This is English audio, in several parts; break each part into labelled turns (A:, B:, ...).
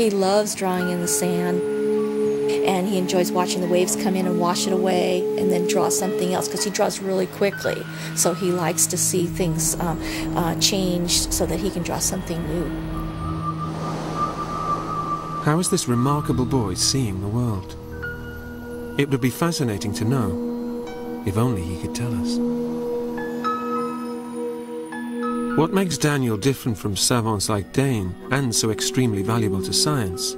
A: He loves drawing in the sand, and he enjoys watching the waves come in and wash it away and then draw something else, because he draws really quickly. So he likes to see things changed so that he can draw something new.
B: How is this remarkable boy seeing the world? It would be fascinating to know, if only he could tell us. What makes Daniel different from savants like Dane, and so extremely valuable to science,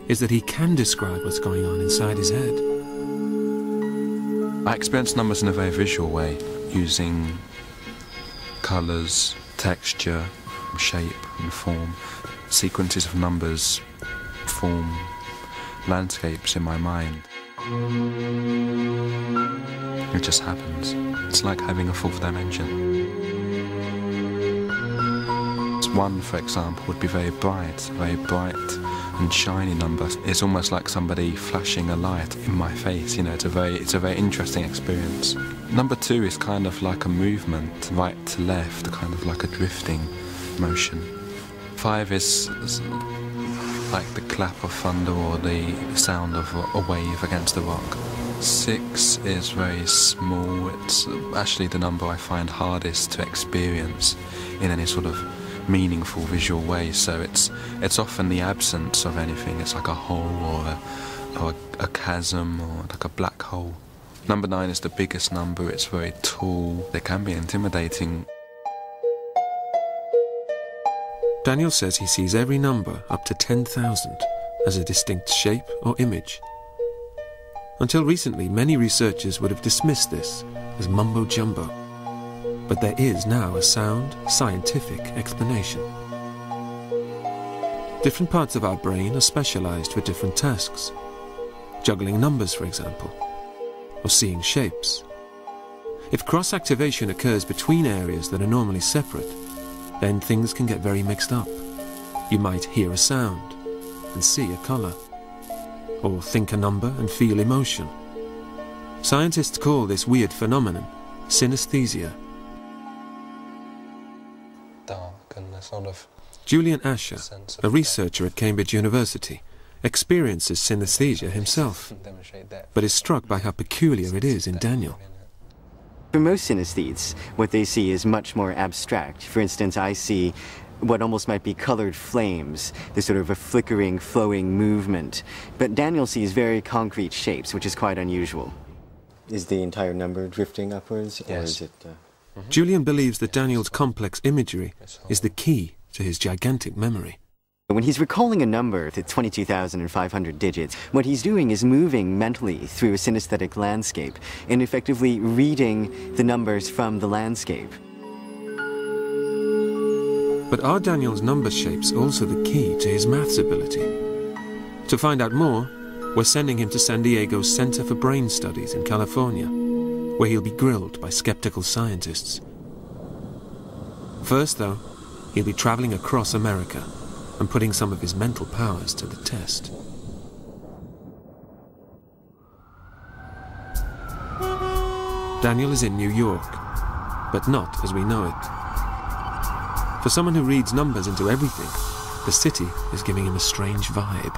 B: is that he can describe what's going on inside his head.
C: I experience numbers in a very visual way, using colours, texture, shape and form. Sequences of numbers form landscapes in my mind. It just happens. It's like having a fourth dimension. One, for example, would be very bright and shiny number. It's almost like somebody flashing a light in my face. You know, it's a very interesting experience. Number 2 is kind of like a movement, right to left, kind of like a drifting motion. 5 is like the clap of thunder or the sound of a wave against the rock. 6 is very small. It's actually the number I find hardest to experience in any sort of meaningful visual way, so it's often the absence of anything. It's like a hole or a chasm or like a black hole. Number 9 is the biggest number. It's very tall. It can be intimidating.
B: Daniel says he sees every number up to 10,000 as a distinct shape or image. Until recently, many researchers would have dismissed this as mumbo-jumbo. But there is now a sound, scientific explanation. Different parts of our brain are specialized for different tasks. Juggling numbers, for example, or seeing shapes. If cross-activation occurs between areas that are normally separate, then things can get very mixed up. You might hear a sound and see a color, or think a number and feel emotion. Scientists call this weird phenomenon synesthesia.
C: Sort of
B: Julian Asher, a researcher at Cambridge University, experiences synesthesia himself, but is struck by how peculiar it is in Daniel.
D: For most synesthetes, what they see is much more abstract. For instance, I see what almost might be colored flames, this sort of a flickering, flowing movement. But Daniel sees very concrete shapes, which is quite unusual. Is the entire number drifting upwards, or is it...
B: Julian believes that Daniel's complex imagery is the key to his gigantic memory.
D: When he's recalling a number that's 22,500 digits, what he's doing is moving mentally through a synesthetic landscape and effectively reading the numbers from the landscape.
B: But are Daniel's number shapes also the key to his maths ability? To find out more, we're sending him to San Diego's Center for Brain Studies in California, where he'll be grilled by skeptical scientists. First, though, he'll be traveling across America and putting some of his mental powers to the test. Daniel is in New York, but not as we know it. For someone who reads numbers into everything, the city is giving him a strange vibe.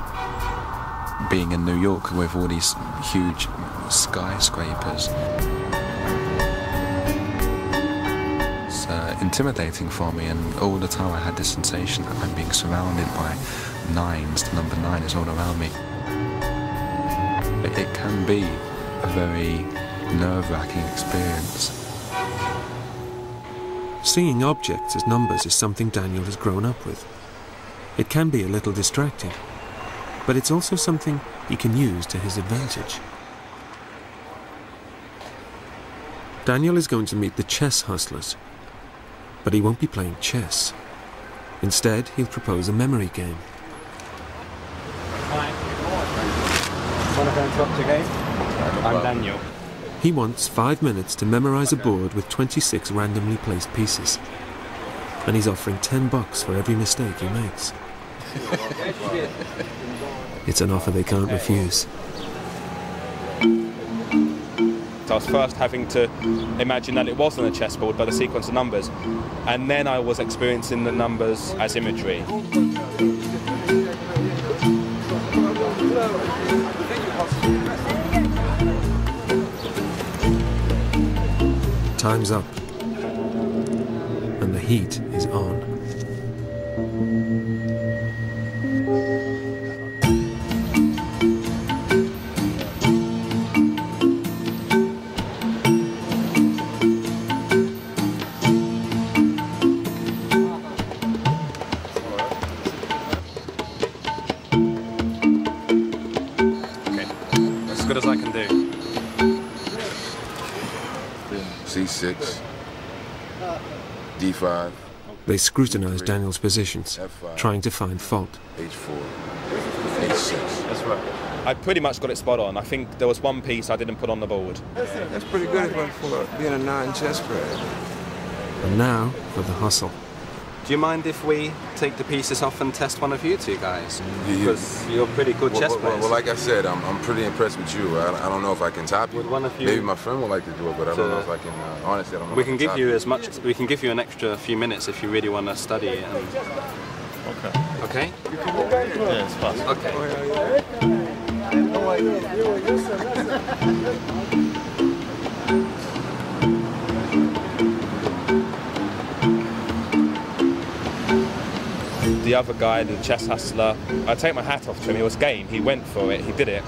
C: Being in New York with all these huge skyscrapers, intimidating for me, and all the time I had this sensation that I'm being surrounded by nines. The number 9 is all around me. It can be a very nerve-wracking experience.
B: Seeing objects as numbers is something Daniel has grown up with. It can be a little distracting, but it's also something he can use to his advantage. Daniel is going to meet the chess hustlers, but he won't be playing chess. Instead, he'll propose a memory game.
E: Hi. Want to go and talk to game? I'm Daniel.
B: He wants 5 minutes to memorize a board with 26 randomly placed pieces. And he's offering $10 for every mistake he makes. It's an offer they can't refuse.
E: I was first having to imagine that it wasn't a chessboard but a sequence of numbers, and then I was experiencing the numbers as imagery.
B: Time's up. And the heat is on.
E: As good as I can do.
F: C6, D5,
B: They scrutinize Daniel's positions,
F: F5,
B: trying to find fault.
F: H4, H6.
E: That's right. I pretty much got it spot on. I think there was one piece I didn't put on the board.
G: That's pretty good for being a non-chess player.
B: And now for the hustle.
H: Do you mind if we take the pieces off and test one of you two guys?
F: Yeah.
H: Because you're pretty good chess players.
F: Well, like I said, I'm pretty impressed with you. I don't know if I can top you.
H: Would one of you-
F: Maybe my friend would like to do it, but I don't know if I can. Honestly, I don't know.
H: We
F: if I
H: can give
F: top
H: you as much. We can give you an extra few minutes if you really want to study it. And...
E: Okay.
H: Okay.
E: Yeah, it's fast.
H: Okay.
E: The other guy, the chess hustler, I take my hat off to him. He was game. He went for it. He did it.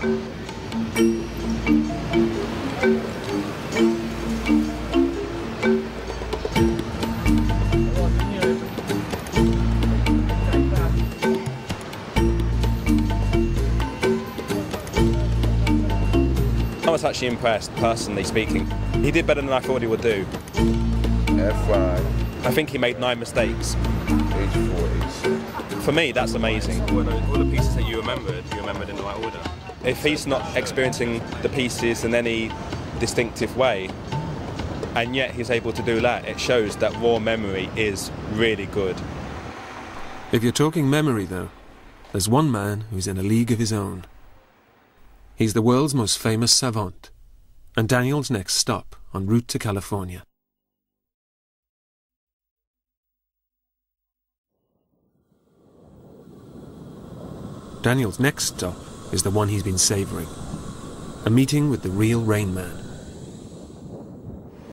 E: I was actually impressed, personally speaking. He did better than I thought he would do.
F: F5,
E: I think he made 9 mistakes.
F: H4, H6.
E: For me, that's amazing.
H: All the pieces that you remembered in the right order.
E: If he's not experiencing the pieces in any distinctive way, and yet he's able to do that, it shows that raw memory is really good.
B: If you're talking memory, though, there's one man who's in a league of his own. He's the world's most famous savant, and Daniel's next stop en route to California. Daniel's next stop is the one he's been savouring. A meeting with the real Rain Man.